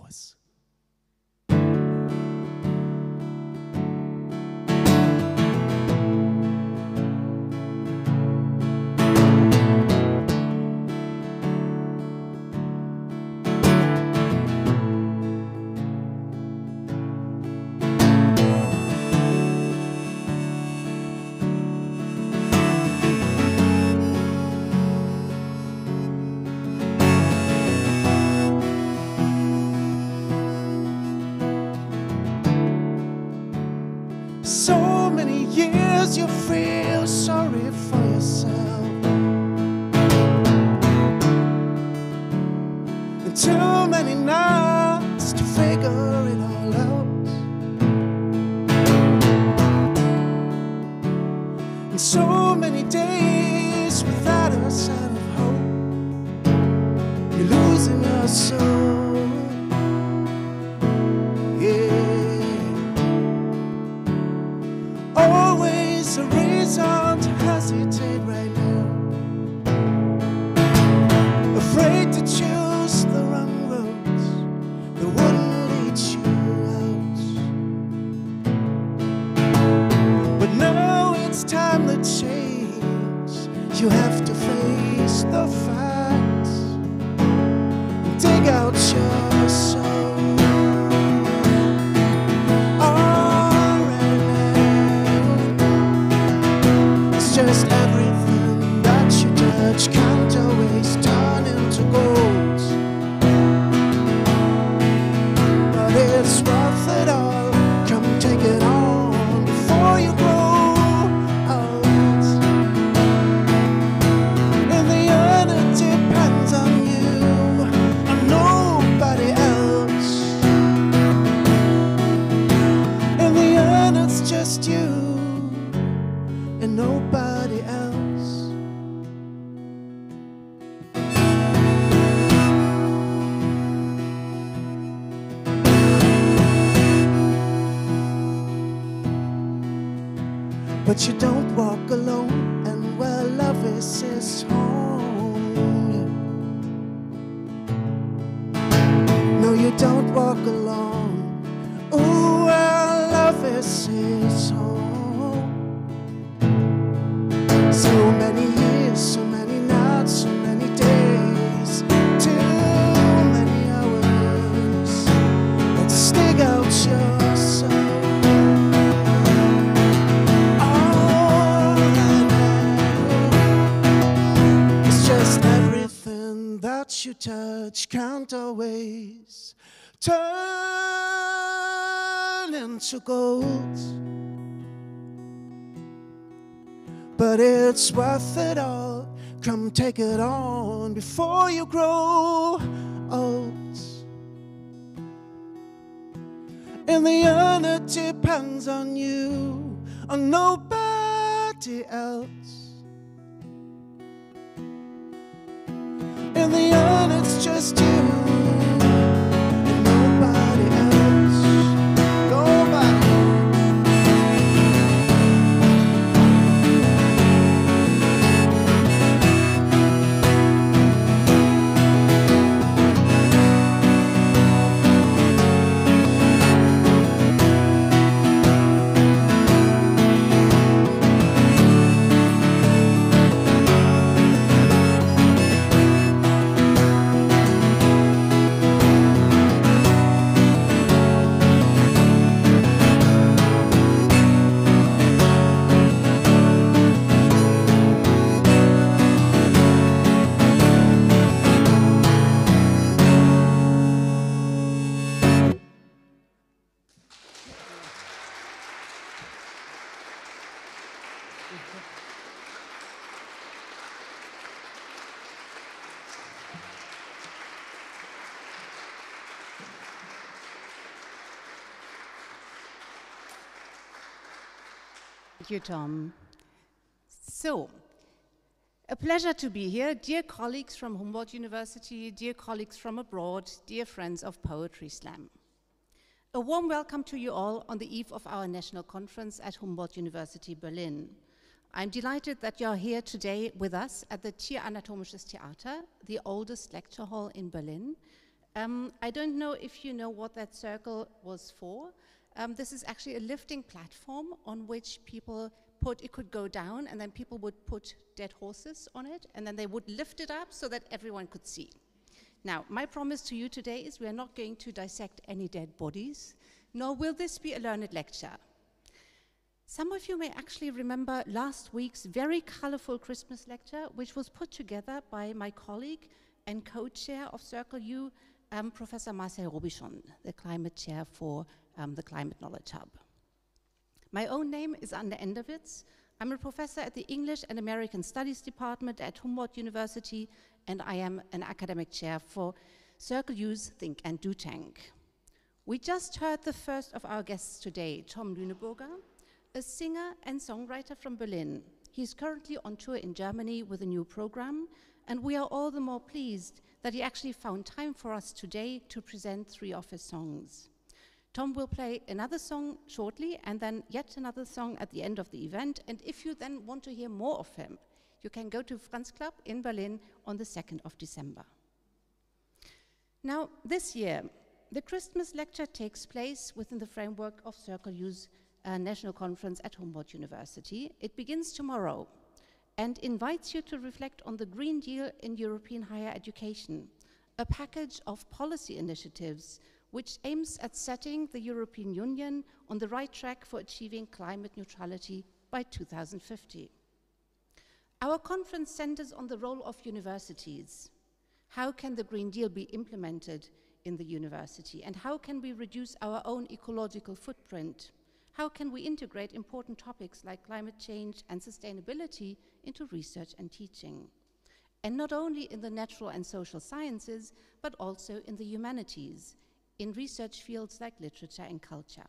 voice. So many years you feel sorry for yourself, and too many nights to figure it all out, and so many days without a sign of hope. You're losing your soul, yeah. Always a reason to hesitate right now, afraid to choose the wrong roads that wouldn't lead you out. But now it's time to change. You have to face the facts and dig out your soul. Just everything that you touch can't always turn into gold, but it's worth it all. Come take it on before you grow old. In the end it depends on you and nobody else. In the end it's just you and nobody else. But you don't walk alone, and where love is home. No, you don't walk alone. Ooh, where love is home. So many years, so many nights, so many days, too many hours. Let's dig out your soul. All I know is just everything that you touch can't always turn into gold, but it's worth it all. Come take it on before you grow old. In the end it depends on you, on nobody else. In the end it's just you and nobody else. Nobody. Thank you, Tom. So, a pleasure to be here. Dear colleagues from Humboldt University, dear colleagues from abroad, dear friends of Poetry Slam. A warm welcome to you all on the eve of our national conference at Humboldt University Berlin. I'm delighted that you're here today with us at the Tieranatomisches Theater, the oldest lecture hall in Berlin, I don't know if you know what that circle was for. This is actually a lifting platform on which people it could go down, and then people would put dead horses on it, and then they would lift it up so that everyone could see. Now, my promise to you today is we are not going to dissect any dead bodies, nor will this be a learned lecture. Some of you may actually remember last week's very colorful Christmas lecture, which was put together by my colleague and co-chair of Circle U, Professor Marcel Robichon, the climate chair for the Climate Knowledge Hub. My own name is Anne Endowitz. I'm a professor at the English and American Studies Department at Humboldt University, and I am an academic chair for Circle U's Think and Do Tank. We just heard the first of our guests today, Tom Lüneburger, a singer and songwriter from Berlin. He's currently on tour in Germany with a new program, and we are all the more pleased that he actually found time for us today to present 3 of his songs. Tom will play another song shortly, and then yet another song at the end of the event, and if you then want to hear more of him, you can go to Franz Club in Berlin on the 2nd of December. Now, this year, the Christmas lecture takes place within the framework of Circle U's National Conference at Humboldt University. It begins tomorrow and invites you to reflect on the Green Deal in European higher education, a package of policy initiatives which aims at setting the European Union on the right track for achieving climate neutrality by 2050. Our conference centers on the role of universities. How can the Green Deal be implemented in the university, and how can we reduce our own ecological footprint? How can we integrate important topics like climate change and sustainability into research and teaching? And not only in the natural and social sciences, but also in the humanities, in research fields like literature and culture.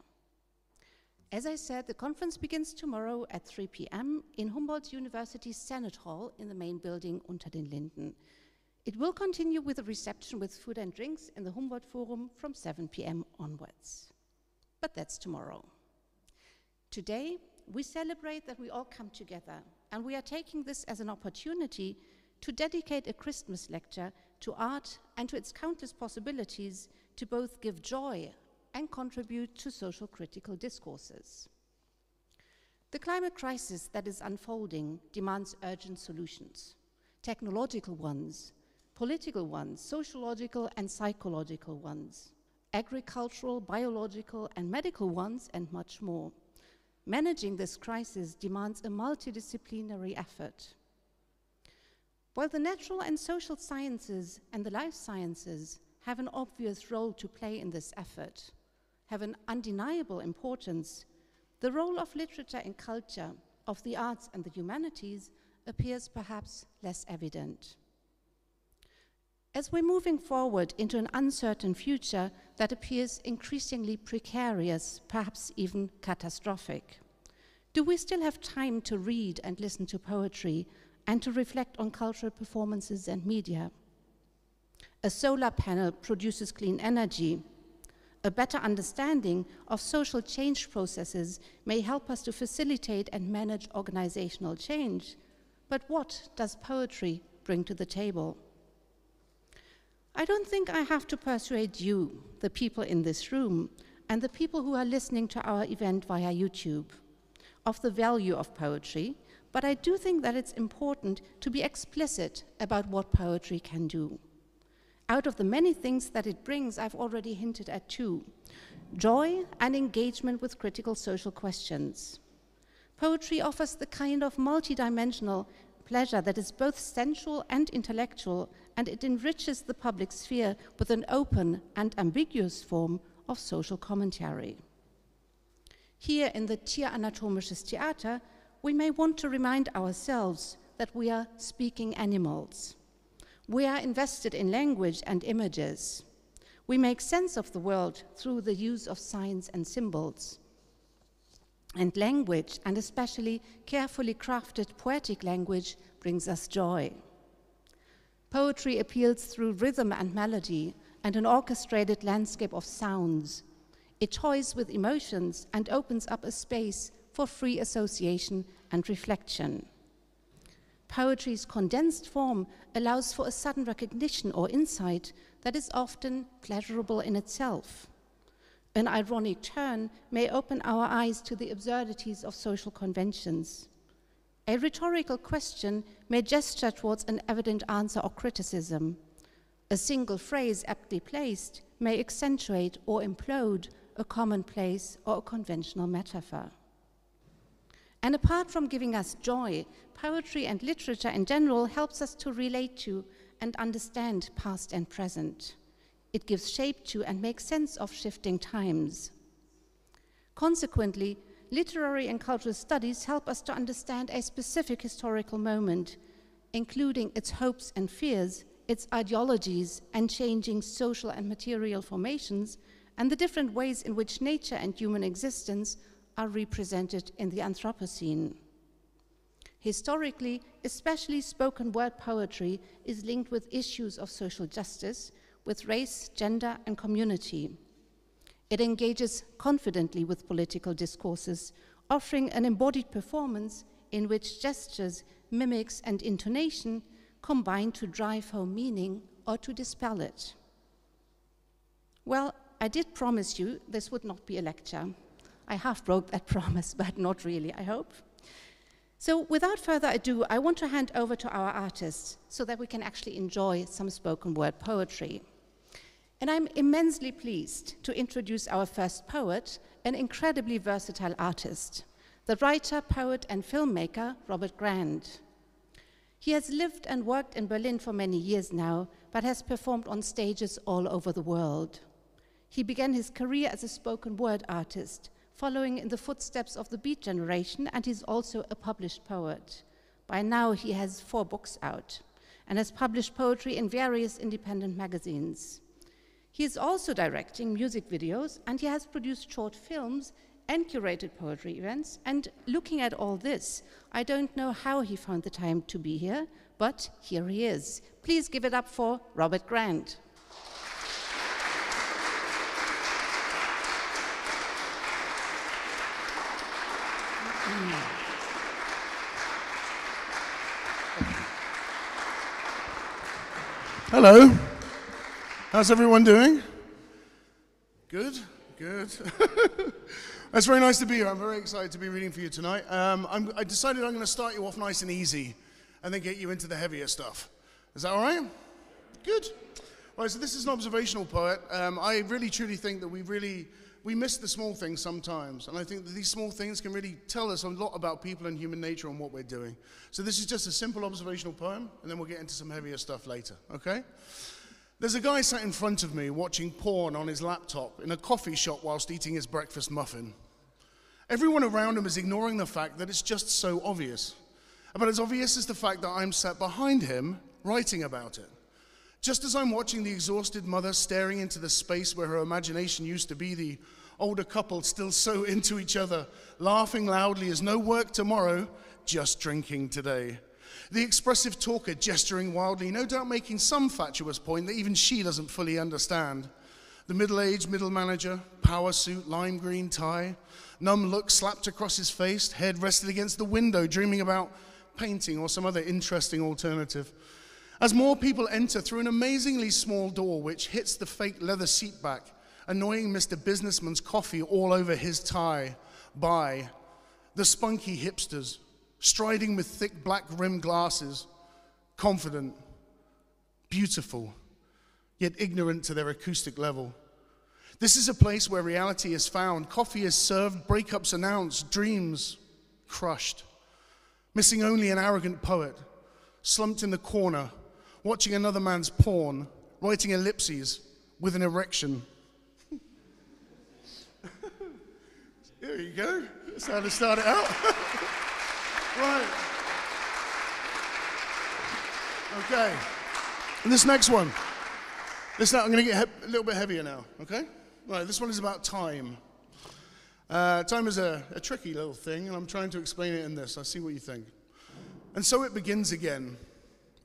As I said, the conference begins tomorrow at 3 p.m. in Humboldt University's Senate Hall in the main building Unter den Linden. It will continue with a reception with food and drinks in the Humboldt Forum from 7 p.m. onwards. But that's tomorrow. Today, we celebrate that we all come together, and we are taking this as an opportunity to dedicate a Christmas lecture to art and to its countless possibilities to both give joy and contribute to social critical discourses. The climate crisis that is unfolding demands urgent solutions, technological ones, political ones, sociological and psychological ones, agricultural, biological and medical ones, and much more. Managing this crisis demands a multidisciplinary effort. While the natural and social sciences and the life sciences have an obvious role to play in this effort, have an undeniable importance, the role of literature and culture, of the arts and the humanities appears perhaps less evident. As we're moving forward into an uncertain future that appears increasingly precarious, perhaps even catastrophic, do we still have time to read and listen to poetry and to reflect on cultural performances and media? A solar panel produces clean energy. A better understanding of social change processes may help us to facilitate and manage organizational change. But what does poetry bring to the table? I don't think I have to persuade you, the people in this room, and the people who are listening to our event via YouTube, of the value of poetry, but I do think that it's important to be explicit about what poetry can do. Out of the many things that it brings, I've already hinted at 2: joy and engagement with critical social questions. Poetry offers the kind of multidimensional pleasure that is both sensual and intellectual, and it enriches the public sphere with an open and ambiguous form of social commentary. Here in the Tieranatomisches Theater, we may want to remind ourselves that we are speaking animals. We are invested in language and images. We make sense of the world through the use of signs and symbols. And language, and especially carefully crafted poetic language, brings us joy. Poetry appeals through rhythm and melody and an orchestrated landscape of sounds. It toys with emotions and opens up a space for free association and reflection. Poetry's condensed form allows for a sudden recognition or insight that is often pleasurable in itself. An ironic turn may open our eyes to the absurdities of social conventions. A rhetorical question may gesture towards an evident answer or criticism. A single phrase aptly placed may accentuate or implode a commonplace or a conventional metaphor. And apart from giving us joy, poetry and literature in general helps us to relate to and understand past and present. It gives shape to and makes sense of shifting times. Consequently, literary and cultural studies help us to understand a specific historical moment, including its hopes and fears, its ideologies and changing social and material formations, and the different ways in which nature and human existence are represented in the Anthropocene. Historically, especially spoken word poetry is linked with issues of social justice, with race, gender, and community. It engages confidently with political discourses, offering an embodied performance in which gestures, mimics, and intonation combine to drive home meaning or to dispel it. Well, I did promise you this would not be a lecture. I half broke that promise, but not really, I hope. So without further ado, I want to hand over to our artists so that we can actually enjoy some spoken word poetry. And I'm immensely pleased to introduce our first poet, an incredibly versatile artist, the writer, poet, and filmmaker, Robert Grant. He has lived and worked in Berlin for many years now, but has performed on stages all over the world. He began his career as a spoken word artist, following in the footsteps of the Beat generation, and he's also a published poet. By now, he has 4 books out and has published poetry in various independent magazines. He is also directing music videos, and he has produced short films and curated poetry events. And looking at all this, I don't know how he found the time to be here, but here he is. Please give it up for Robert Grant. Hello. How's everyone doing? Good, good. It's very nice to be here. I'm very excited to be reading for you tonight. I decided I'm going to start you off nice and easy and then get you into the heavier stuff. Is that all right? Good. All right, so this is an observational poet. I really truly think that we miss the small things sometimes, and I think that these small things can really tell us a lot about people and human nature and what we're doing. So this is just a simple observational poem, and then we'll get into some heavier stuff later, okay? There's a guy sat in front of me watching porn on his laptop in a coffee shop whilst eating his breakfast muffin. Everyone around him is ignoring the fact that it's just so obvious. But as obvious as the fact that I'm sat behind him writing about it. Just as I'm watching the exhausted mother staring into the space where her imagination used to be, the older couple still so into each other, laughing loudly as no work tomorrow, just drinking today. The expressive talker gesturing wildly, no doubt making some fatuous point that even she doesn't fully understand. The middle-aged middle manager, power suit, lime green tie, numb look slapped across his face, head rested against the window, dreaming about painting or some other interesting alternative. As more people enter through an amazingly small door which hits the fake leather seat back, annoying Mr. Businessman's coffee all over his tie, by the spunky hipsters, striding with thick black rimmed glasses, confident, beautiful, yet ignorant to their acoustic level. This is a place where reality is found, coffee is served, breakups announced, dreams crushed. Missing only an arrogant poet, slumped in the corner, watching another man's porn, writing ellipses with an erection. There you go. That's how to start it out. Right. Okay. And this next one. I'm going to get a little bit heavier now, okay? Right, this one is about time. Time is a tricky little thing, and I'm trying to explain it in this. I'll see what you think. And so it begins again.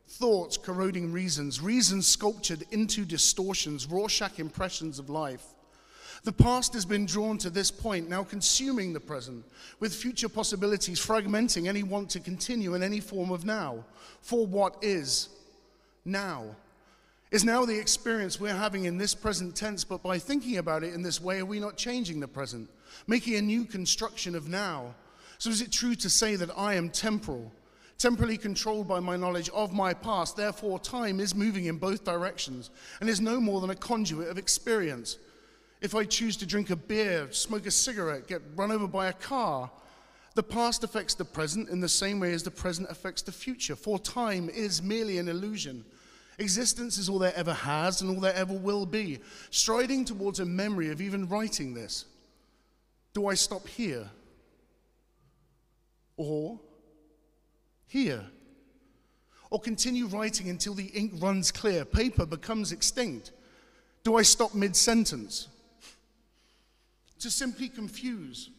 Thoughts corroding reasons, reasons sculptured into distortions, Rorschach impressions of life. The past has been drawn to this point, now consuming the present, with future possibilities fragmenting any want to continue in any form of now. For what is now is now the experience we're having in this present tense, but by thinking about it in this way, are we not changing the present, making a new construction of now? So is it true to say that I am temporal, temporally controlled by my knowledge of my past, therefore time is moving in both directions and is no more than a conduit of experience? If I choose to drink a beer, smoke a cigarette, get run over by a car, the past affects the present in the same way as the present affects the future, for time is merely an illusion. Existence is all there ever has and all there ever will be. Striding towards a memory of even writing this, do I stop here? Or here? Or continue writing until the ink runs clear, paper becomes extinct? Do I stop mid-sentence? To simply confuse.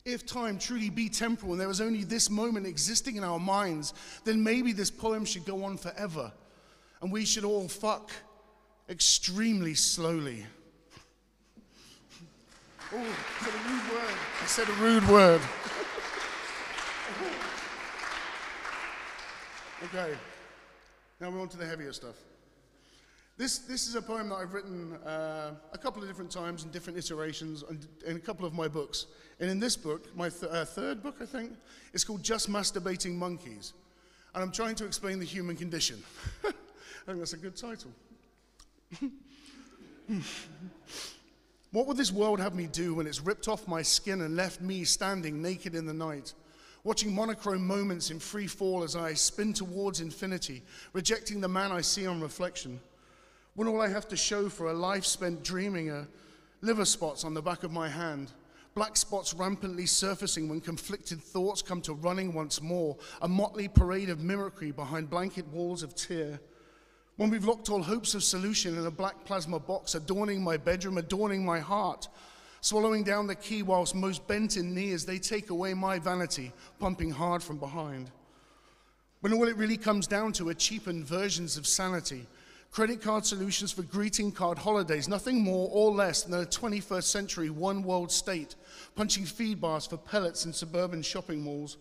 If time truly be temporal and there was only this moment existing in our minds, then maybe this poem should go on forever, and we should all fuck extremely slowly. Oh, I said a rude word. I said a rude word. Okay, now we're on to the heavier stuff. This is a poem that I've written a couple of different times in different iterations in a couple of my books. And in this book, my third book, I think, it's called Just Masturbating Monkeys. And I'm trying to explain the human condition. I think that's a good title. What would this world have me do when it's ripped off my skin and left me standing naked in the night? Watching monochrome moments in free fall as I spin towards infinity, rejecting the man I see on reflection. When all I have to show for a life spent dreaming are liver spots on the back of my hand, black spots rampantly surfacing when conflicted thoughts come to running once more, a motley parade of mimicry behind blanket walls of tear. When we've locked all hopes of solution in a black plasma box, adorning my bedroom, adorning my heart, swallowing down the key whilst most bent in knee as they take away my vanity, pumping hard from behind. When all it really comes down to are cheapened versions of sanity, credit card solutions for greeting card holidays, nothing more or less than a 21st century one world state, punching feed bars for pellets in suburban shopping malls.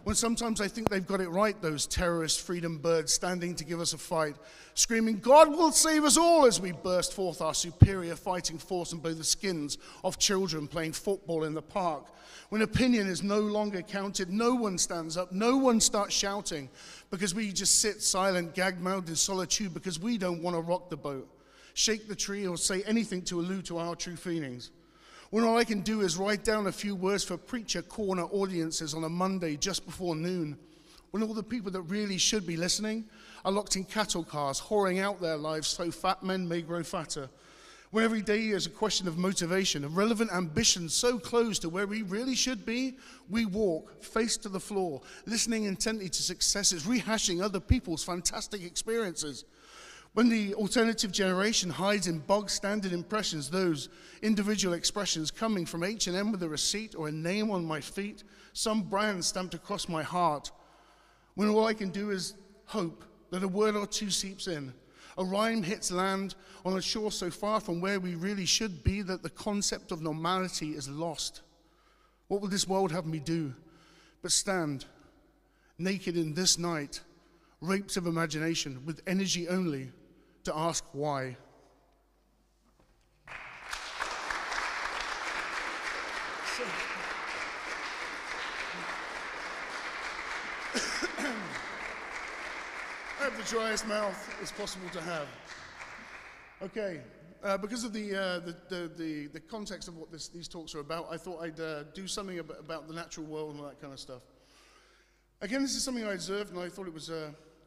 When sometimes I think they've got it right, those terrorist freedom birds standing to give us a fight, screaming, God will save us all, as we burst forth our superior fighting force and blow the skins off children playing football in the park. When opinion is no longer counted, no one stands up, no one starts shouting, because we just sit silent, gag-mouthed in solitude, because we don't want to rock the boat, shake the tree, or say anything to allude to our true feelings. When all I can do is write down a few words for preacher corner audiences on a Monday just before noon. When all the people that really should be listening are locked in cattle cars, whoring out their lives so fat men may grow fatter. When every day is a question of motivation, of relevant ambition so close to where we really should be, we walk face to the floor, listening intently to successes, rehashing other people's fantastic experiences. When the alternative generation hides in bog standard impressions, those individual expressions coming from H&M with a receipt or a name on my feet, some brand stamped across my heart, when all I can do is hope that a word or two seeps in, a rhyme hits land on a shore so far from where we really should be that the concept of normality is lost. What will this world have me do but stand naked in this night, raped of imagination, with energy only to ask why? I have the driest mouth it's possible to have. Okay, because of the context of what these talks are about, I thought I'd do something about the natural world and all that kind of stuff. Again, this is something I observed, and I thought it was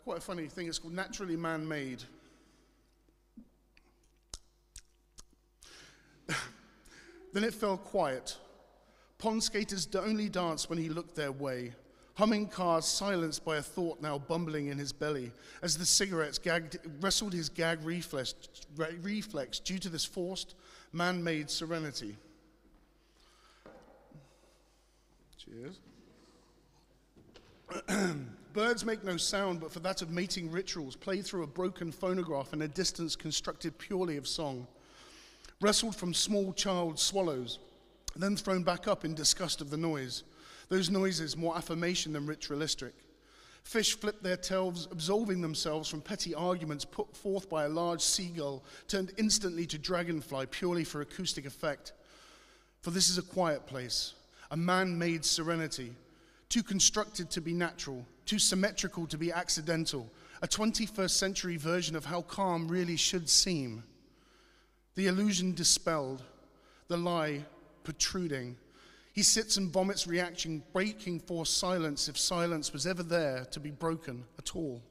quite a funny thing. It's called naturally man-made. Then it fell quiet. Pond skaters only danced when he looked their way. Humming cars silenced by a thought now bumbling in his belly, as the cigarettes wrestled his gag reflex due to this forced, man-made serenity. Cheers. Birds make no sound, but for that of mating rituals, played through a broken phonograph in a distance constructed purely of song. wrestled from small child swallows, then thrown back up in disgust of the noise. Those noises more affirmation than ritualistic. Fish flipped their tails, absolving themselves from petty arguments put forth by a large seagull, turned instantly to dragonfly purely for acoustic effect. For this is a quiet place, a man-made serenity, too constructed to be natural, too symmetrical to be accidental, a 21st century version of how calm really should seem. The illusion dispelled, the lie protruding. He sits and vomits reaction, breaking for silence if silence was ever there to be broken at all.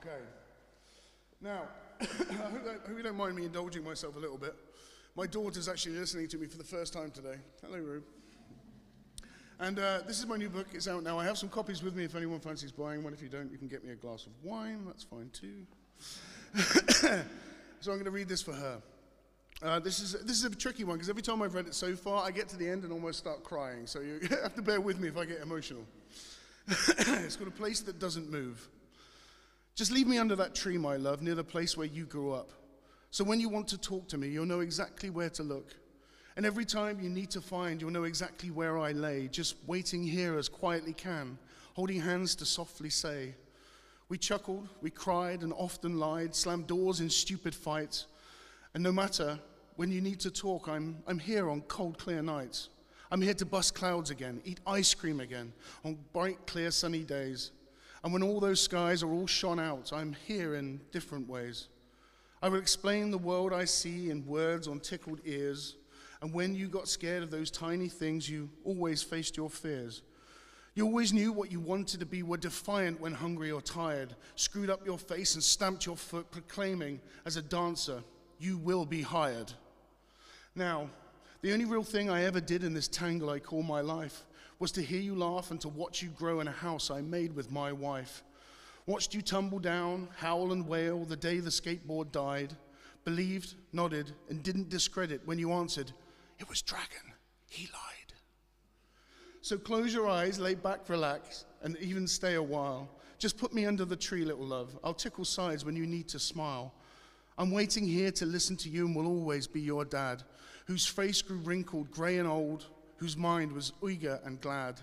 Okay. Now, I hope you don't mind me indulging myself a little bit. My daughter's actually listening to me for the first time today. Hello, Rube. And this is my new book. It's out now. I have some copies with me if anyone fancies buying one. If you don't, you can get me a glass of wine. That's fine too. So I'm going to read this for her. This is a tricky one because every time I've read it so far, I get to the end and almost start crying. So you have to bear with me if I get emotional. It's called A Place That Doesn't Move. Just leave me under that tree, my love, near the place where you grew up. So when you want to talk to me, you'll know exactly where to look. And every time you need to find, you'll know exactly where I lay, just waiting here as quietly can, holding hands to softly say. We chuckled, we cried and often lied, slammed doors in stupid fights. And no matter when you need to talk, I'm here on cold, clear nights. I'm here to bust clouds again, eat ice cream again on bright, clear, sunny days. And when all those skies are all shone out, I'm here in different ways. I will explain the world I see in words on tickled ears. And when you got scared of those tiny things, you always faced your fears. You always knew what you wanted to be, were defiant when hungry or tired, screwed up your face and stamped your foot, proclaiming as a dancer, you will be hired. Now, the only real thing I ever did in this tangle I call my life was to hear you laugh and to watch you grow in a house I made with my wife. Watched you tumble down, howl and wail the day the skateboard died, believed, nodded, and didn't discredit when you answered, it was Dragon, he lied. So close your eyes, lay back, relax, and even stay a while. Just put me under the tree, little love. I'll tickle sides when you need to smile. I'm waiting here to listen to you and will always be your dad, whose face grew wrinkled, gray and old, whose mind was eager and glad.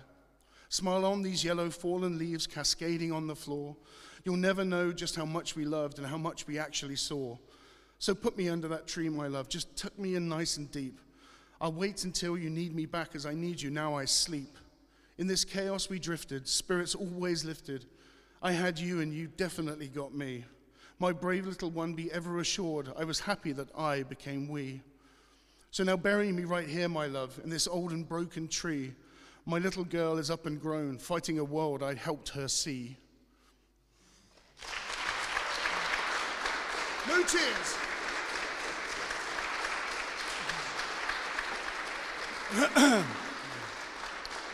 Smile on these yellow fallen leaves cascading on the floor. You'll never know just how much we loved and how much we actually saw. So put me under that tree, my love. Just tuck me in nice and deep. I'll wait until you need me back as I need you. Now I sleep. In this chaos we drifted, spirits always lifted. I had you and you definitely got me. My brave little one, be ever assured, I was happy that I became we. So now bury me right here, my love, in this old and broken tree. My little girl is up and grown, fighting a world I helped her see. No tears. I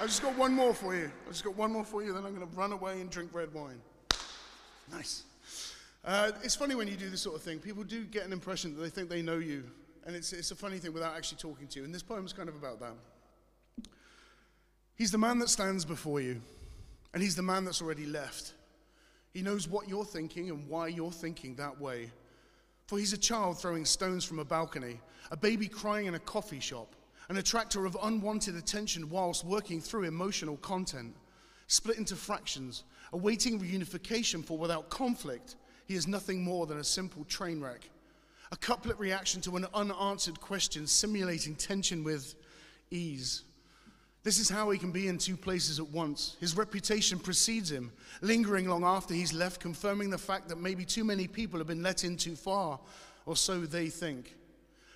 just got one more for you. Then I'm going to run away and drink red wine. Nice. It's funny when you do this sort of thing. People do get an impression that they think they know you. And it's a funny thing without actually talking to you. And this poem's kind of about that. He's the man that stands before you. And he's the man that's already left. He knows what you're thinking and why you're thinking that way. For he's a child throwing stones from a balcony, a baby crying in a coffee shop, an attractor of unwanted attention whilst working through emotional content, split into fractions, awaiting reunification, for without conflict, he is nothing more than a simple train wreck. A couplet reaction to an unanswered question, simulating tension with ease. This is how he can be in two places at once. His reputation precedes him, lingering long after he's left, confirming the fact that maybe too many people have been let in too far, or so they think.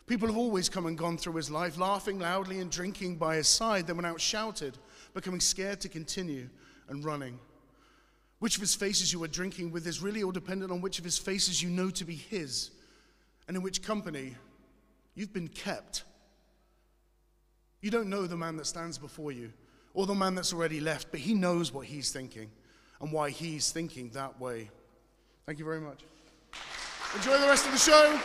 People have always come and gone through his life, laughing loudly and drinking by his side, then went out shouted, becoming scared to continue and running. Which of his faces you are drinking with is really all dependent on which of his faces you know to be his, and in which company you've been kept. You don't know the man that stands before you, or the man that's already left, but he knows what he's thinking and why he's thinking that way. Thank you very much. Enjoy the rest of the show.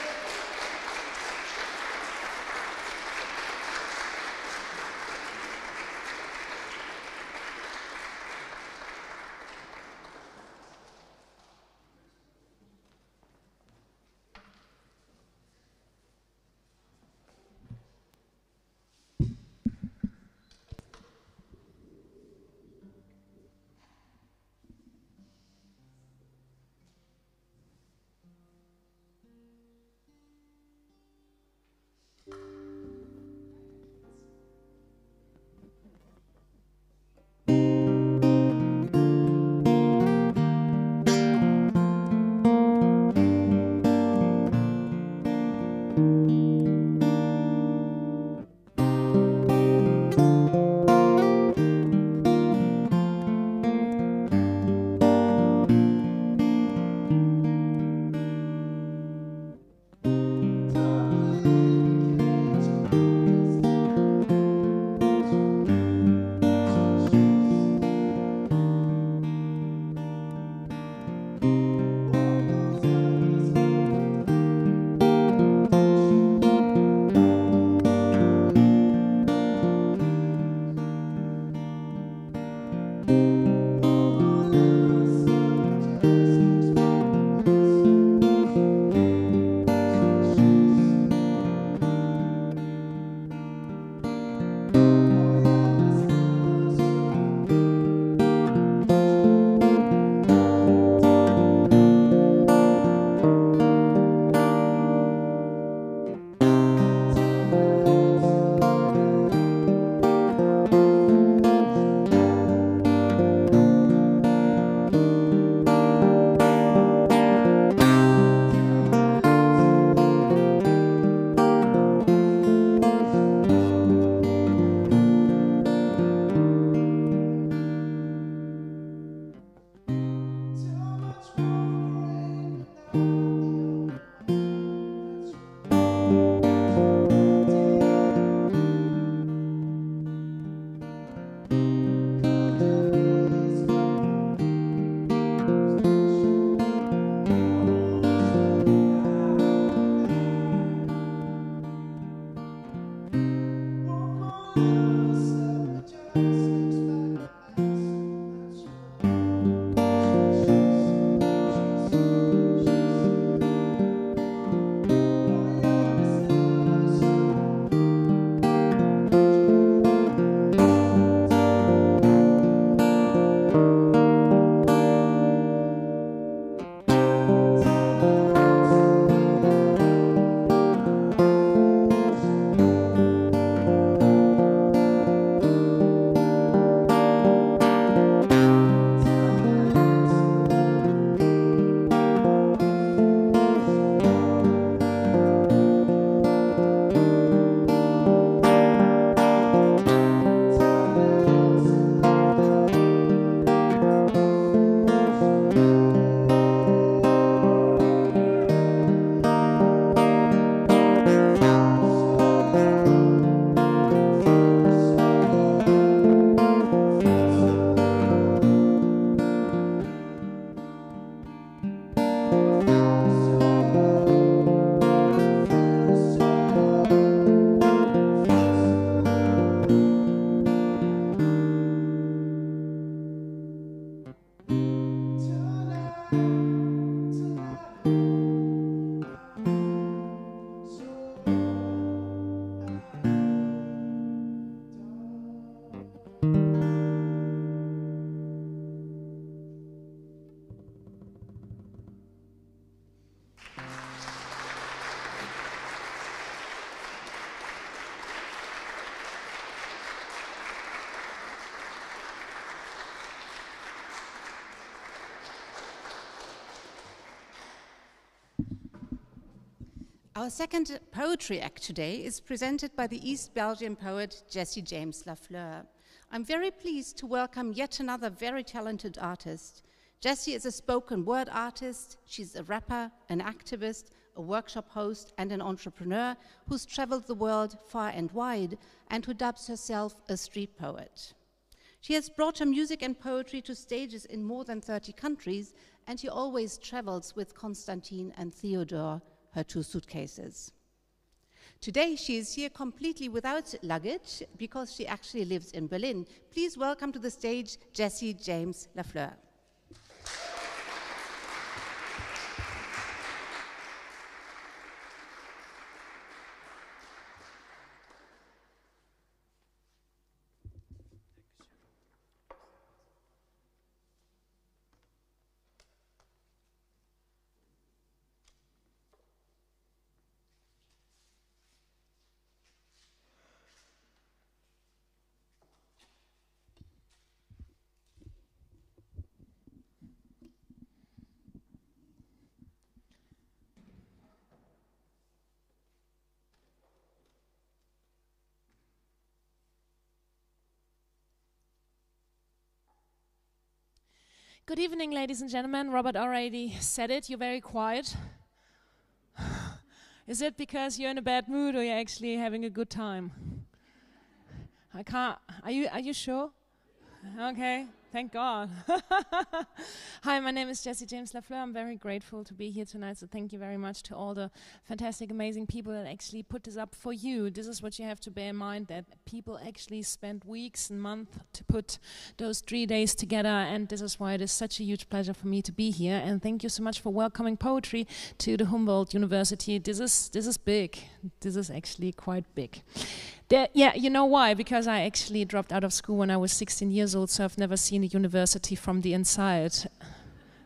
Our second poetry act today is presented by the East Belgian poet Jesse James Lafeur. I'm very pleased to welcome yet another very talented artist. Jessie is a spoken word artist. She's a rapper, an activist, a workshop host, and an entrepreneur who's traveled the world far and wide and who dubs herself a street poet. She has brought her music and poetry to stages in more than 30 countries, and she always travels with Constantine and Theodore, her two suitcases. Today, she is here completely without luggage because she actually lives in Berlin. Please welcome to the stage Jesse James Lafeur. Good evening, ladies and gentlemen. Robert already said it. You're very quiet. Is it because you're in a bad mood or you're actually having a good time? I can't. Are you sure? Okay. Thank God. Hi, my name is Jessie James Lafeur. I'm very grateful to be here tonight, so thank you very much to all the fantastic, amazing people that actually put this up for you. This is what you have to bear in mind, that people actually spend weeks and months to put those 3 days together, and this is why it is such a huge pleasure for me to be here. And thank you so much for welcoming poetry to the Humboldt University. This is big. This is actually quite big. Yeah, you know why? Because I actually dropped out of school when I was 16 years old, so I've never seen a university from the inside.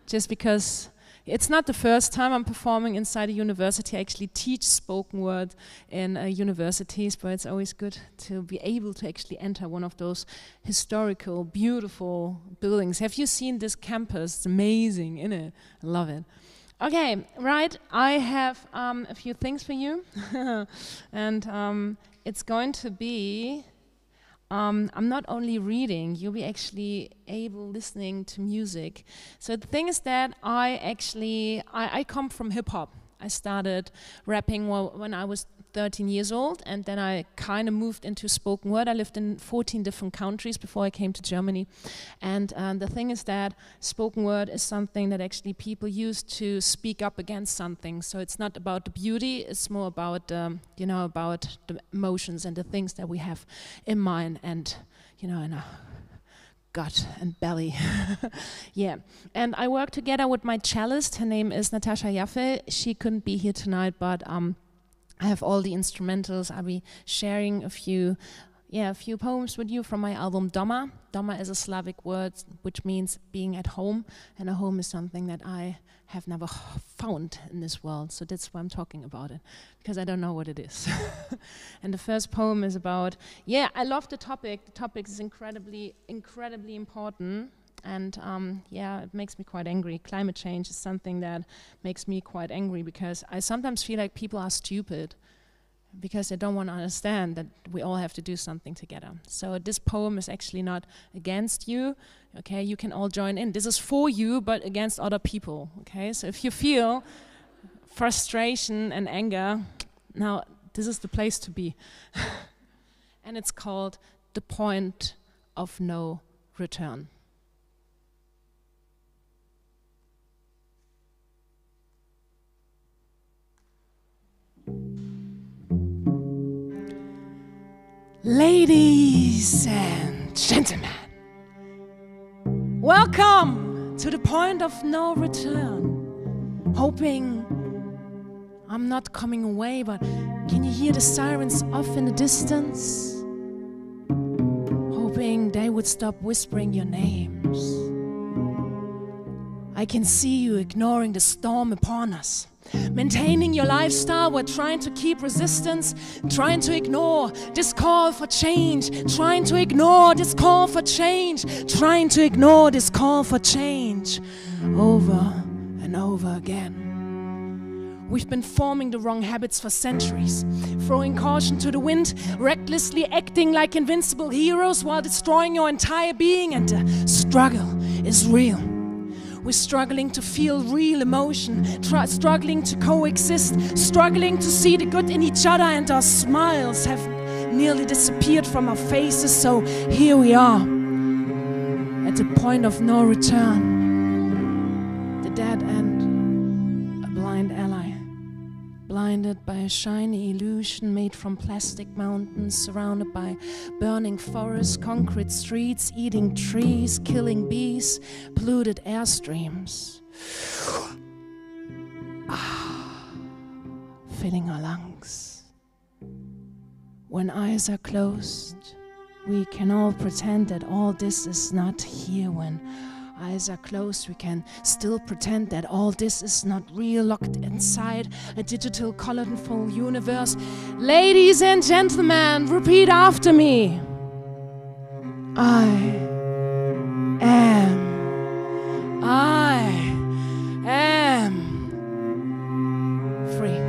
Just because it's not the first time I'm performing inside a university. I actually teach spoken word in universities, but it's always good to be able to actually enter one of those historical, beautiful buildings. Have you seen this campus? It's amazing, isn't it? I love it. Okay, right, I have a few things for you. And it's going to be, I'm not only reading, you'll be actually able listening to music. So the thing is that I come from hip hop. I started rapping when I was 13 years old, and then I kind of moved into spoken word. I lived in 14 different countries before I came to Germany. And the thing is that spoken word is something that actually people use to speak up against something. So it's not about the beauty, it's more about, about the emotions and the things that we have in mind and, in our gut and belly. Yeah, and I work together with my cellist. Her name is Natasha Jaffe. She couldn't be here tonight, but I have all the instrumentals. I'll be sharing a few poems with you from my album Doma. Doma is a Slavic word which means being at home, and a home is something that I have never found in this world. So that's why I'm talking about it, because I don't know what it is. And the first poem is about, I love the topic. The topic is incredibly, incredibly important. And it makes me quite angry. Climate change is something that makes me quite angry, because I sometimes feel like people are stupid because they don't want to understand that we all have to do something together. So this poem is actually not against you, okay? You can all join in. This is for you, but against other people, okay? So if you feel frustration and anger, now this is the place to be. And it's called The Point of No Return. Ladies and gentlemen, welcome to the point of no return. Hoping I'm not coming away, but can you hear the sirens off in the distance? Hoping they would stop whispering your names. I can see you ignoring the storm upon us. Maintaining your lifestyle while trying to keep resistance, trying to ignore this call for change, trying to ignore this call for change, trying to ignore this call for change over and over again. We've been forming the wrong habits for centuries, throwing caution to the wind, recklessly acting like invincible heroes while destroying your entire being, and the struggle is real. We're struggling to feel real emotion, struggling to coexist, struggling to see the good in each other, and our smiles have nearly disappeared from our faces. So here we are, at the point of no return, the dead end, a blind ally, blinded by a shiny illusion made from plastic mountains, surrounded by burning forests, concrete streets, eating trees, killing bees, polluted airstreams. Filling our lungs. When eyes are closed, we can all pretend that all this is not here. When eyes are closed, we can still pretend that all this is not real, locked inside a digital, colorful universe. Ladies and gentlemen, repeat after me. I am free.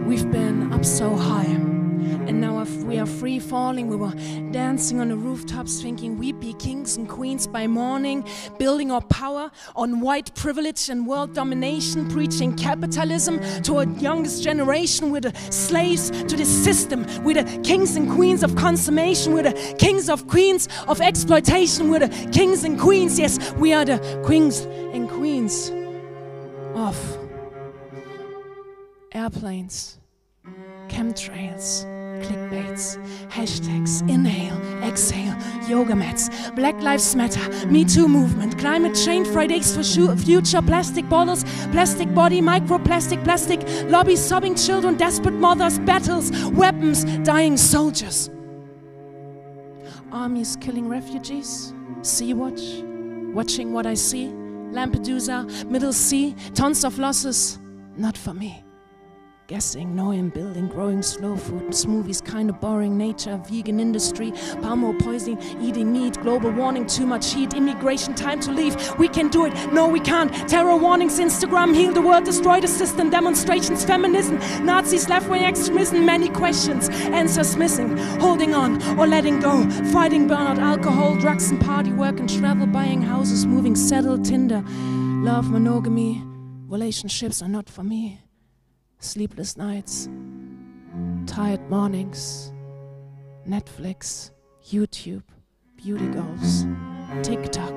We've been up so high, and now if we are free falling, we were dancing on the rooftops thinking we be kings and queens by morning, building our power on white privilege and world domination, preaching capitalism to our youngest generation. We're the slaves to the system. We're the kings and queens of consummation. We're the kings of queens of exploitation. We're the kings and queens, yes, we are the kings and queens of airplanes, chemtrails, clickbaits, hashtags, inhale, exhale, yoga mats, Black Lives Matter, Me Too movement, climate change, Fridays for future, plastic bottles, plastic body, microplastic, plastic lobbies, sobbing children, desperate mothers, battles, weapons, dying soldiers. Armies killing refugees, Sea-Watch, watching what I see, Lampedusa, Middle Sea, tons of losses, not for me. Guessing, knowing, building, growing, slow food, smoothies, kind of boring, nature, vegan industry, palm oil poisoning, eating meat, global warming, too much heat, immigration, time to leave. We can do it. No, we can't. Terror warnings, Instagram, heal the world, destroy the system, demonstrations, feminism, Nazis, left-wing extremism, many questions, answers missing, holding on or letting go, fighting burnout, alcohol, drugs and party, work and travel, buying houses, moving, settle, Tinder, love, monogamy, relationships are not for me. Sleepless nights, tired mornings, Netflix, YouTube, beauty goals, TikTok,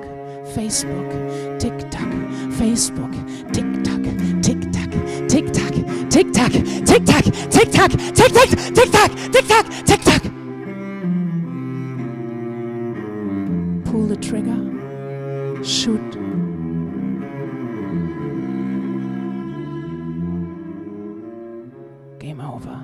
Facebook, TikTok, Facebook, TikTok, TikTok, TikTok, TikTok, TikTok, TikTok, TikTok, TikTok, TikTok, TikTok. Pull the trigger, shoot. Game over.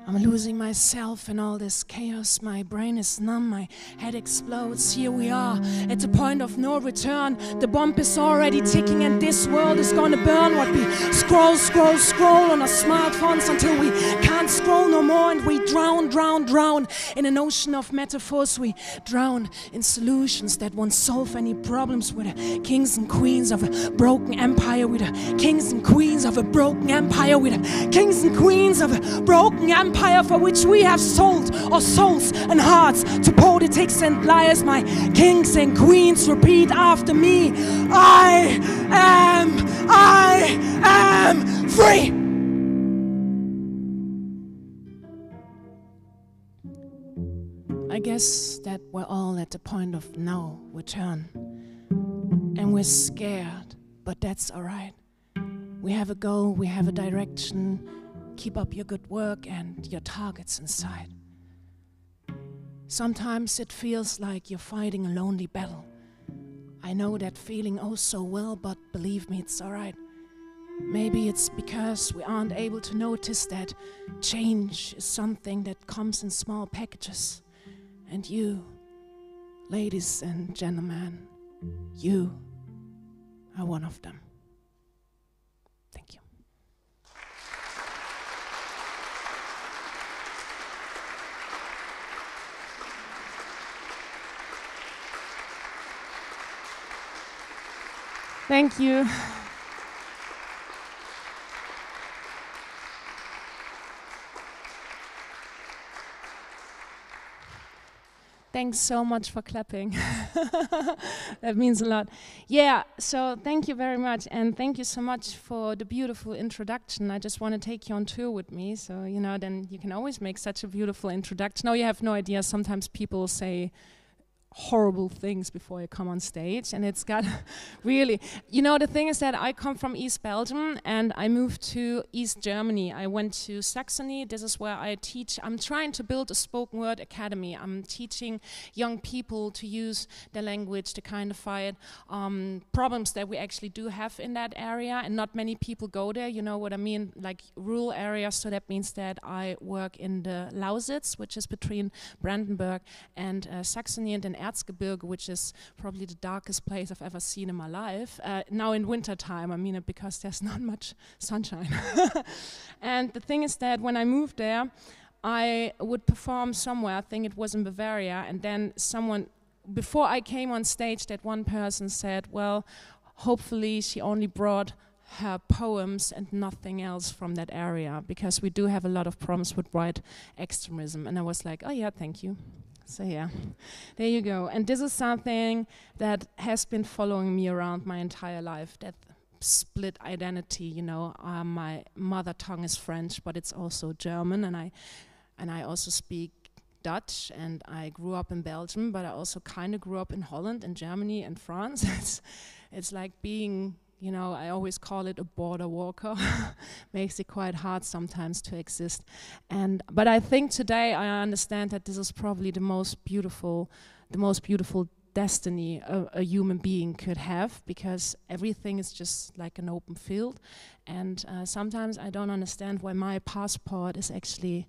I'm losing myself in all this chaos. My brain is numb, my head explodes. Here we are at the point of no return. The bomb is already ticking and this world is gonna burn. What we scroll, scroll, scroll on our smartphones until we can't scroll no more, and we drown, drown, drown in an ocean of metaphors. We drown in solutions that won't solve any problems. We're the kings and queens of a broken empire. We're the kings and queens of a broken empire. We're the kings and queens of a broken empire for which we have sold our souls and hearts to politics and liars. My kings and queens, repeat after me. I am free. I guess that we're all at the point of no return. And we're scared, but that's all right. We have a goal, we have a direction. Keep up your good work and your targets in sight. Sometimes it feels like you're fighting a lonely battle. I know that feeling oh so well, but believe me, it's all right. Maybe it's because we aren't able to notice that change is something that comes in small packages. And you, ladies and gentlemen, you are one of them. Thank you. Thank you. Thanks so much for clapping. That means a lot. Yeah, so thank you very much, and thank you so much for the beautiful introduction. I just want to take you on tour with me, so you know, then you can always make such a beautiful introduction. No, you have no idea. Sometimes people say horrible things before you come on stage, and it's got really, you know, the thing is that I come from East Belgium and I moved to East Germany. I went to Saxony. This is where I teach. I'm trying to build a spoken word academy. I'm teaching young people to use their language to kind of fight problems that we actually do have in that area, and not many people go there, you know what I mean, like rural areas. So that means that I work in the Lausitz, which is between Brandenburg and Saxony, and then Erzgebirge, which is probably the darkest place I've ever seen in my life. Now in winter time, I mean it because there's not much sunshine. And the thing is that when I moved there, I would perform somewhere, I think it was in Bavaria, and then someone, before I came on stage, that one person said, well, hopefully she only brought her poems and nothing else from that area, because we do have a lot of problems with white extremism. And I was like, oh yeah, thank you. So yeah, there you go. And this is something that has been following me around my entire life, that split identity, you know. My mother tongue is French, but it's also German, and I also speak Dutch, and I grew up in Belgium, but I also kind of grew up in Holland and Germany and France. It's like being, you know, I always call it a border walker. Makes it quite hard sometimes to exist. But I think today I understand that this is probably the most beautiful destiny a human being could have, because everything is just like an open field. And sometimes I don't understand why my passport is actually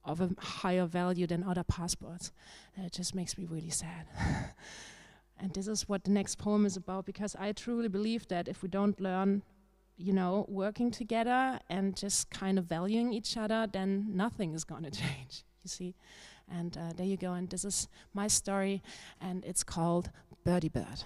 of a higher value than other passports. It just makes me really sad. And this is what the next poem is about, because I truly believe that if we don't learn, you know, working together and just kind of valuing each other, then nothing is gonna change, you see. And there you go, and this is my story, and it's called Birdie Bird.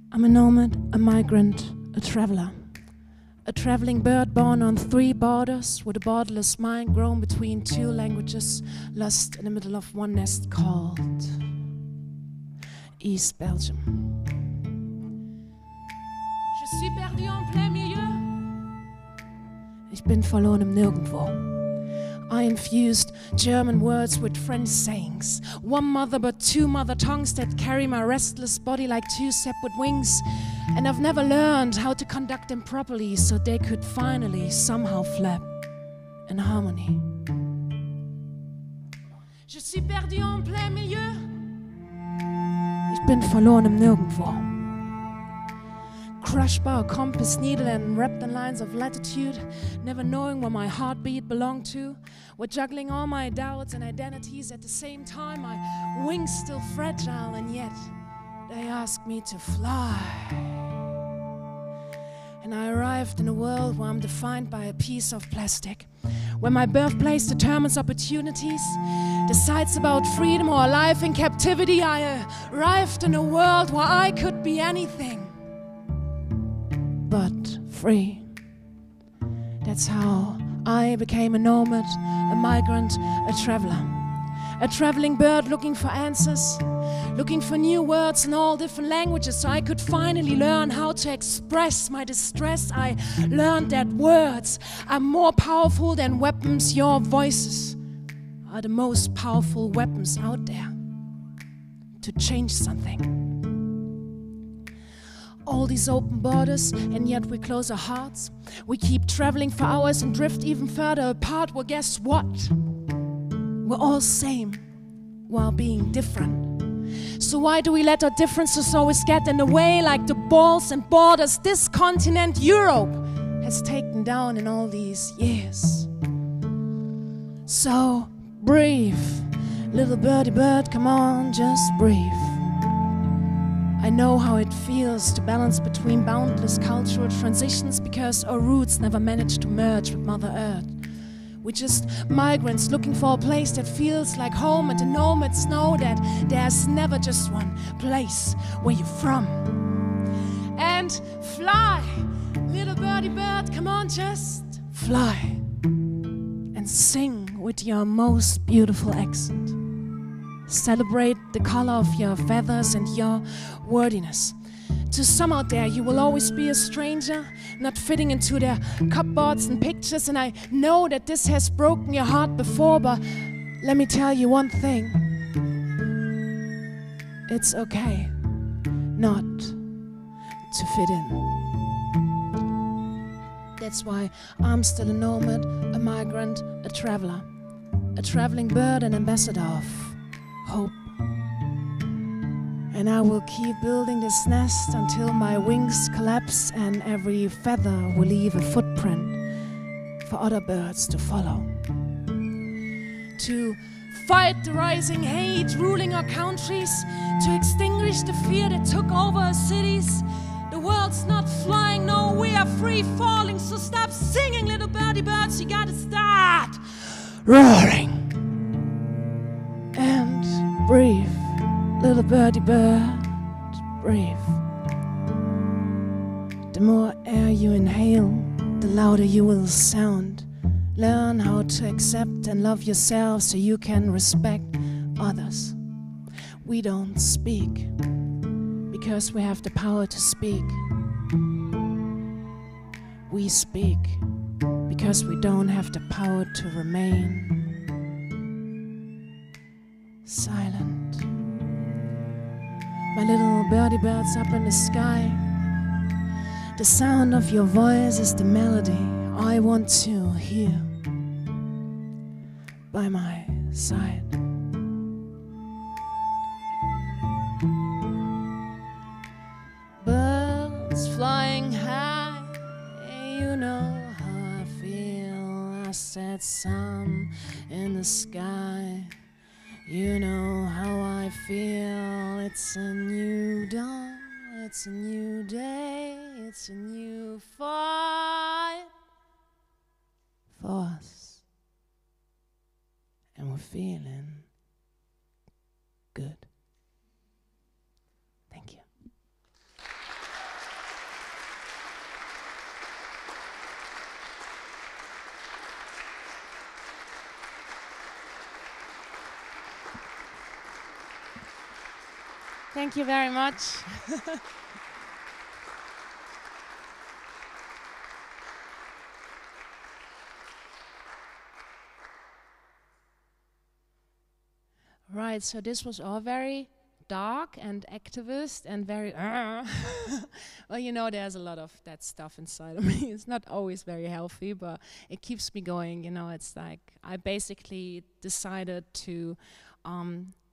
I'm a nomad, a migrant, a traveler. A traveling bird born on 3 borders, with a borderless mind grown between 2 languages, lost in the middle of one nest called East Belgium. Je suis perdu en plein milieu. Ich bin verloren im Nirgendwo. I infused German words with French sayings. One mother but 2 mother tongues that carry my restless body like 2 separate wings. And I've never learned how to conduct them properly, so they could finally somehow flap in harmony. Je suis perdu en plein milieu. Ich bin verloren im Nirgendwo. Crushed by a compass needle and wrapped in lines of latitude, never knowing where my heartbeat belonged to. We're juggling all my doubts and identities at the same time. My wings still fragile, and yet they ask me to fly. And I arrived in a world where I'm defined by a piece of plastic, where my birthplace determines opportunities, decides about freedom or life in captivity. I arrived in a world where I could be anything but free. That's how I became a nomad, a migrant, a traveler. A traveling bird looking for answers, looking for new words in all different languages, so I could finally learn how to express my distress. I learned that words are more powerful than weapons. Your voices are the most powerful weapons out there to change something. All these open borders, and yet we close our hearts. We keep traveling for hours and drift even further apart. Well, guess what? We're all same while being different. So why do we let our differences always get in the way, like the walls and borders this continent, Europe, has taken down in all these years? So breathe, little birdie bird, come on, just breathe. I know how it feels to balance between boundless cultural transitions, because our roots never managed to merge with Mother Earth. We're just migrants looking for a place that feels like home, and the nomads know that there's never just one place where you're from. And fly, little birdie bird, come on, just fly. And sing with your most beautiful accent. Celebrate the color of your feathers and your wordiness. To some out there, you will always be a stranger, not fitting into their cupboards and pictures, and I know that this has broken your heart before, but let me tell you one thing. It's okay not to fit in. That's why I'm still a nomad, a migrant, a traveler, a traveling bird, an ambassador of hope. And I will keep building this nest until my wings collapse and every feather will leave a footprint for other birds to follow. To fight the rising hate ruling our countries, to extinguish the fear that took over our cities. The world's not flying, no, we are free falling. So stop singing, little birdie birds, you gotta start roaring. And breathe, little birdie bird, breathe. The more air you inhale, the louder you will sound. Learn how to accept and love yourself so you can respect others. We don't speak because we have the power to speak. We speak because we don't have the power to remain silent. My little birdie birds up in the sky, the sound of your voice is the melody I want to hear by my side. Birds flying high, you know how I feel. I said sun in the sky, you know how I feel. It's a new dawn, it's a new day, it's a new fight for us, and we're feeling good. Thank you. Thank you very much. Right, so this was all very dark and activist and very well, you know, there's a lot of that stuff inside of me. It's not always very healthy, but it keeps me going. You know, it's like I basically decided to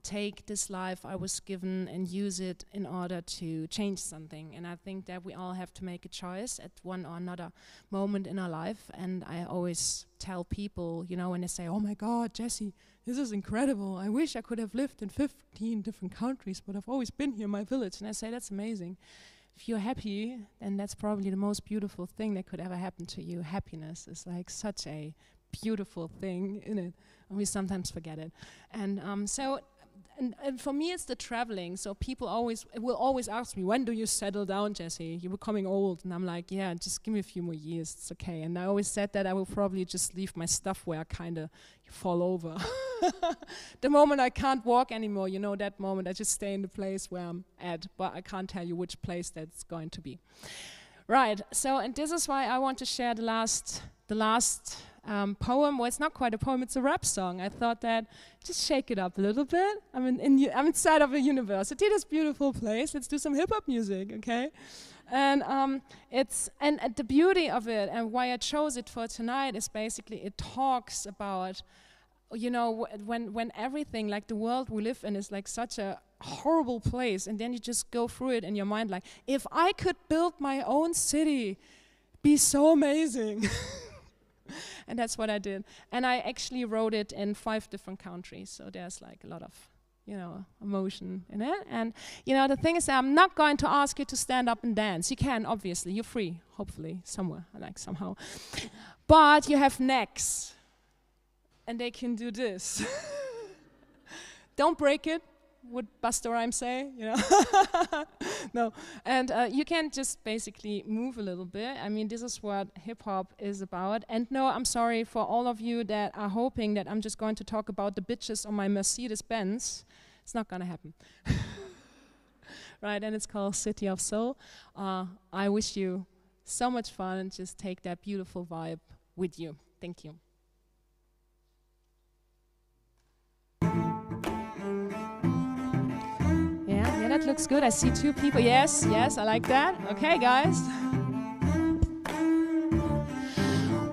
take this life I was given and use it in order to change something. And I think that we all have to make a choice at one or another moment in our life. And I always tell people, you know, when they say, oh my God, Jessie, this is incredible. I wish I could have lived in 15 different countries, but I've always been here in my village. And I say, that's amazing. If you're happy, then that's probably the most beautiful thing that could ever happen to you. Happiness is like such a beautiful thing, isn't it? And we sometimes forget it. And And for me, it's the traveling. So people will always ask me, when do you settle down, Jessie? You're becoming old. And I'm like, yeah, just give me a few more years. It's okay. And I always said that I will probably just leave my stuff where I kind of fall over. The moment I can't walk anymore, you know, that moment I just stay in the place where I'm at. But I can't tell you which place that's going to be. Right. So, and this is why I want to share the last poem. Well, it's not quite a poem, it's a rap song. I thought that just shake it up a little bit. I'm inside of a university, this beautiful place. Let's do some hip-hop music, okay? And the beauty of it and why I chose it for tonight is basically it talks about, you know, when everything, like the world we live in is like such a horrible place, and then you just go through it in your mind like, if I could build my own city, be so amazing. And that's what I did. And I actually wrote it in 5 different countries. So there's like a lot of, you know, emotion in it. And, you know, the thing is that I'm not going to ask you to stand up and dance. You can, obviously. You're free, hopefully, somewhere, like somehow. But you have necks. And they can do this. Don't break it. Would Busta Rhymes say, you know? No, and you can just basically move a little bit. I mean, this is what hip-hop is about. And no, I'm sorry for all of you that are hoping that I'm just going to talk about the bitches on my Mercedes-Benz. It's not gonna happen. Right, and it's called City of Soul. I wish you so much fun and just take that beautiful vibe with you. Thank you. Yeah, that looks good. I see 2 people. Yes, I like that. Okay, guys.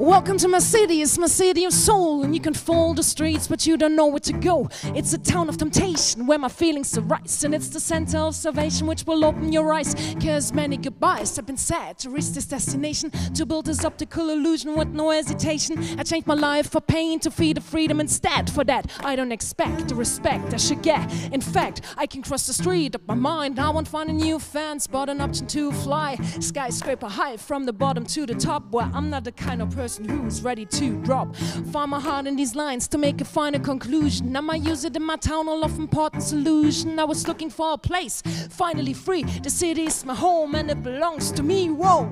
Welcome to my city, it's my city of soul. And you can follow the streets, but you don't know where to go. It's a town of temptation, where my feelings arise. And it's the center of salvation, which will open your eyes. Cause many goodbyes have been said to reach this destination, to build this optical illusion with no hesitation. I changed my life for pain to feed the freedom instead. For that, I don't expect the respect I should get. In fact, I can cross the street of my mind. I won't find a new fan spot, an option to fly skyscraper high from the bottom to the top, where I'm not the kind of person who's ready to drop. Find my heart in these lines to make a final conclusion. I might use it in my town, all of important solution. I was looking for a place, finally free. The city is my home and it belongs to me. Whoa!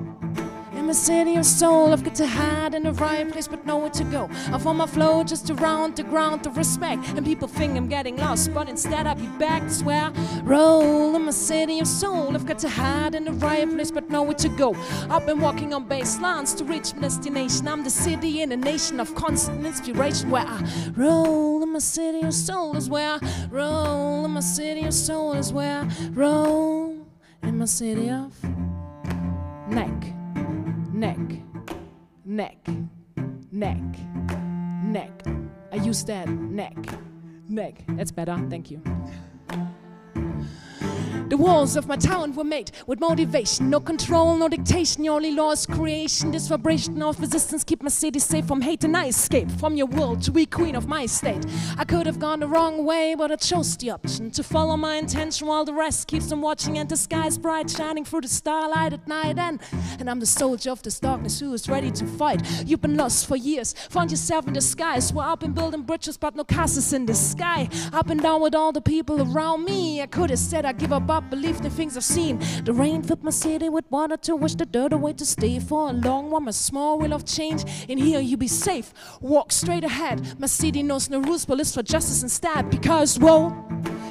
In my city of soul, I've got to hide in the right place, but nowhere to go. I found my flow just around the ground of respect. And people think I'm getting lost, but instead I'll be back. That's where I roll. In my city of soul, I've got to hide in the right place, but nowhere to go. I've been walking on baselines to reach my destination. I'm the city in a nation of constant inspiration, where I roll. In my city of soul is where I roll. In my city of soul is where I roll. In my city of neck. Neck, neck, neck, neck. I use that, neck, neck. That's better, thank you. The walls of my town were made with motivation. No control, no dictation, your only law is creation. This vibration of resistance keep my city safe from hate, and I escape from your world to be queen of my state. I could have gone the wrong way, but I chose the option to follow my intention while the rest keeps them watching. And the sky's bright, shining through the starlight at night. And I'm the soldier of this darkness who is ready to fight. You've been lost for years, found yourself in the skies, where I've been building bridges but no castles in the sky. Up and down with all the people around me. I could have said I give up, believe the things I've seen. The rain filled my city with water to wash the dirt away, to stay for a long while. My small wheel of change, in here you be safe. Walk straight ahead, my city knows no rules but lives for justice instead. Because, whoa,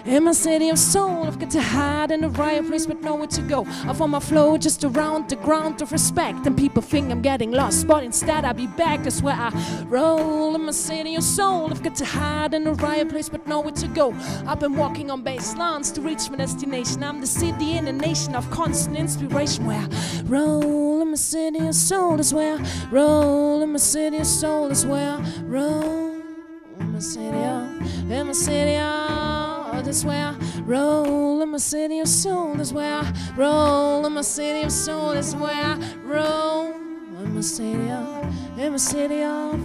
in my city of soul, I've got to hide in the right place but nowhere to go. I found my flow just around the ground of respect. And people think I'm getting lost, but instead I'll be back. That's where I roll. In my city of soul, I've got to hide in the right place but nowhere to go. I've been walking on baselines to reach my destination. I'm the city in a nation of constant inspiration, where I roll. In my city of soul is where I roll. In my city of soul is where I roll. In my city of, in my city of, that's where I roll. In my city of soul is where I roll. In my city of soul is where I roll. In my city of, in my city of.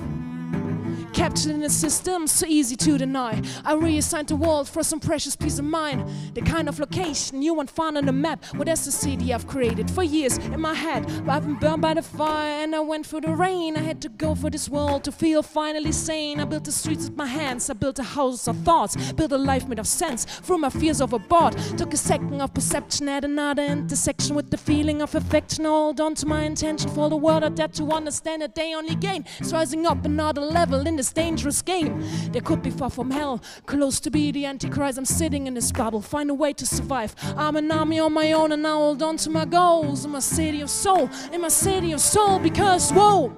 Captured in the system, so easy to deny. I reassigned the world for some precious peace of mind. The kind of location you won't find on the map. Well, that's the city I've created for years in my head. But I've been burned by the fire and I went through the rain. I had to go for this world to feel finally sane. I built the streets with my hands, I built a house of thoughts, built a life made of sense, threw my fears overboard. Took a second of perception at another intersection with the feeling of affection. Hold on to my intention for the world I dare to understand that they only gain. It's rising up another level in this dangerous game. They could be far from hell, close to be the Antichrist. I'm sitting in this bubble, find a way to survive. I'm an army on my own and I hold on to my goals. In my city of soul, in my city of soul, because, whoa,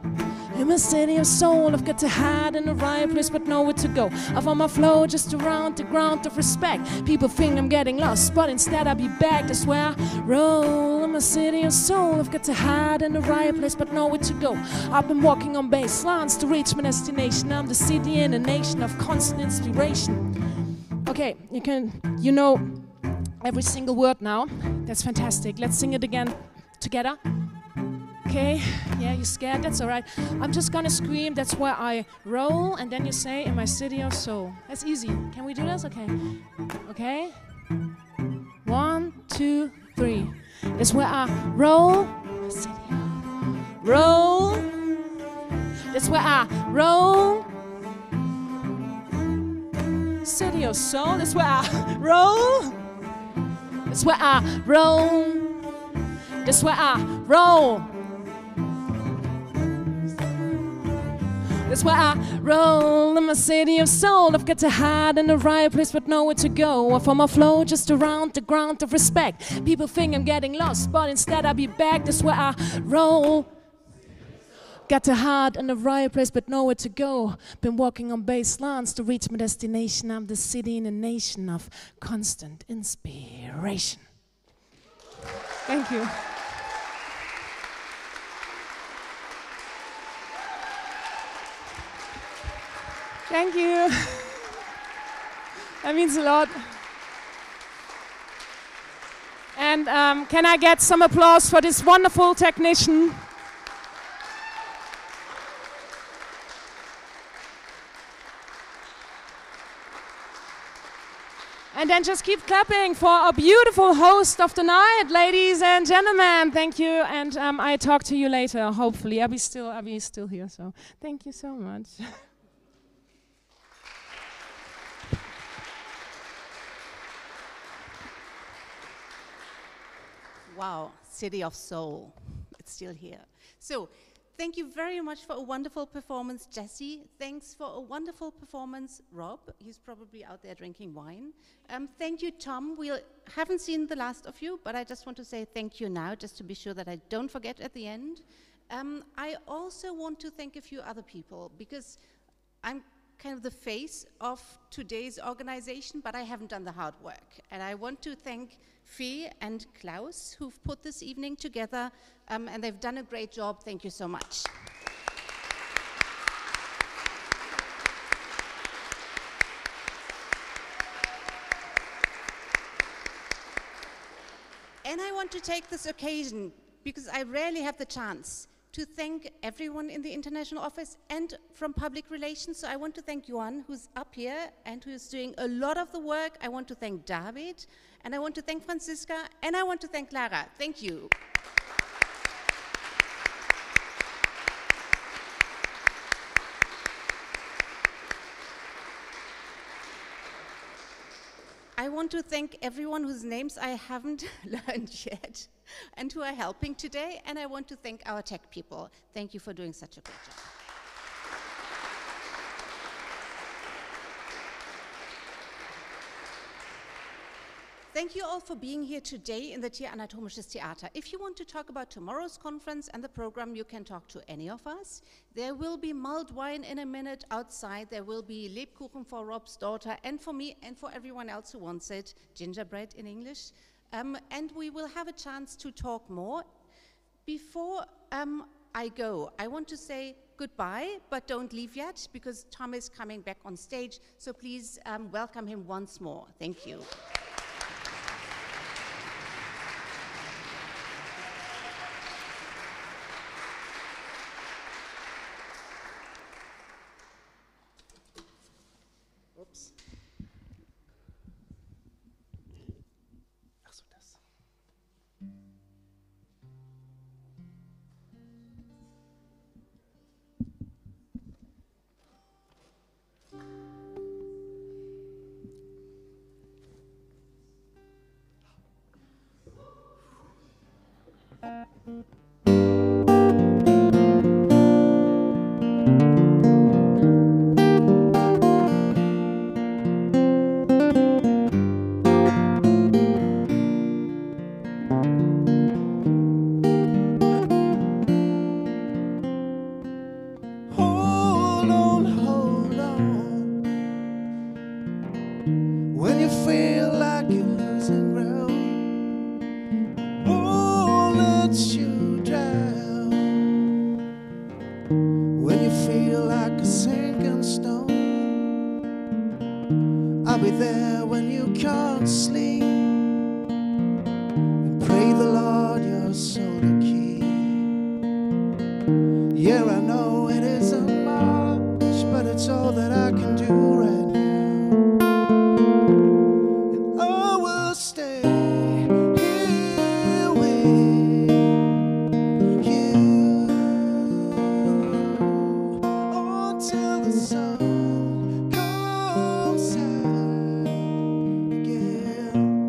in my city of soul, I've got to hide in the right place but nowhere to go. I found my flow just around the ground of respect. People think I'm getting lost, but instead I'll be back. That's where I roll. In my city of soul, I've got to hide in the right place but nowhere to go. I've been walking on baselines to reach my destination. I'm the city in a nation of constant inspiration. Okay, you know every single word now. That's fantastic. Let's sing it again together. Okay, yeah, you're scared, that's all right. I'm just gonna scream, that's where I roll, and then you say, in my city of soul. That's easy. Can we do this? Okay. Okay? 1, 2, 3. That's where I roll. City of roll. That's where I roll. City of soul. That's where I roll. That's where I roll. That's where I roll. That's where I roll. In my city of soul, I've got to hide in the right place but nowhere to go. I found my flow just around the ground of respect. People think I'm getting lost, but instead I'll be back. That's where I roll. Got to hide in the right place but nowhere to go. Been walking on baselines to reach my destination. I'm the city in a nation of constant inspiration. Thank you. Thank you. That means a lot. And can I get some applause for this wonderful technician? And then just keep clapping for a beautiful host of the night, ladies and gentlemen. Thank you, and I talk to you later. Hopefully, I'll be still here. So thank you so much. Wow, City of Soul. It's still here. So, thank you very much for a wonderful performance, Jesse. Thanks for a wonderful performance, Rob. He's probably out there drinking wine. Thank you, Tom. We haven't seen the last of you, but I just want to say thank you now, just to be sure that I don't forget at the end. I also want to thank a few other people, because I'm kind of the face of today's organization, but I haven't done the hard work. And I want to thank Fee and Klaus, who've put this evening together, and they've done a great job. Thank you so much. And I want to take this occasion, because I rarely have the chance, to thank everyone in the international office and from public relations. So I want to thank Johan, who's up here and who's doing a lot of the work. I want to thank David, and I want to thank Franziska, and I want to thank Lara. Thank you. I want to thank everyone whose names I haven't learned yet and who are helping today, and I want to thank our tech people. Thank you for doing such a great job. Thank you all for being here today in the Tier Anatomisches Theater. If you want to talk about tomorrow's conference and the program, you can talk to any of us. There will be mulled wine in a minute outside. There will be Lebkuchen for Rob's daughter and for me and for everyone else who wants it, gingerbread in English. And we will have a chance to talk more. Before I go, I want to say goodbye, but don't leave yet, because Tom is coming back on stage. So please welcome him once more. Thank you. Oops. Ach so, das. Hold on. When you feel like you're losing ground, won't let you drown. When you feel like a sinking stone, I'll be there when you can't sleep, and pray the Lord your soul to keep. Yeah, I know it isn't much, but it's all that I can do right now. And I will stay here with you until the sun comes out again.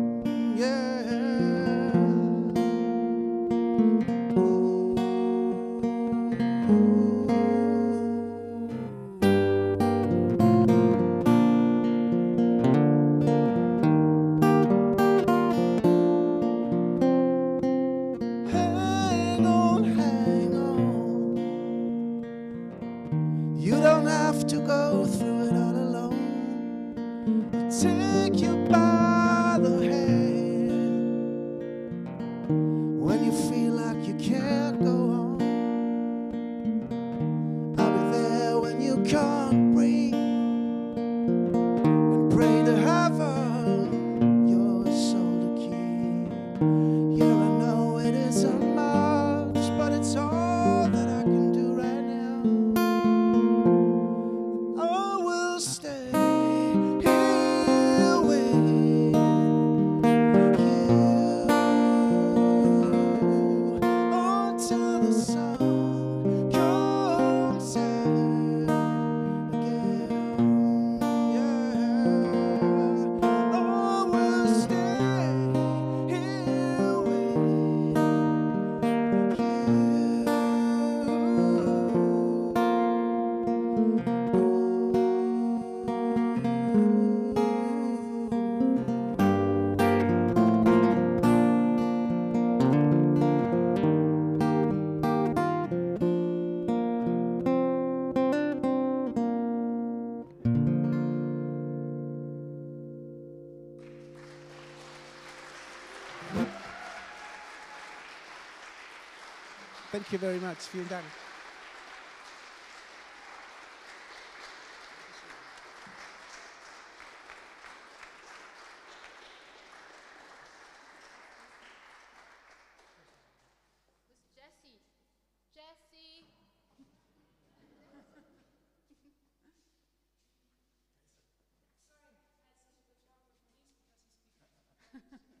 Thank you very much. Vielen Dank. Jessie. Jessie. Sorry, I had such a good talk with police because he speaks.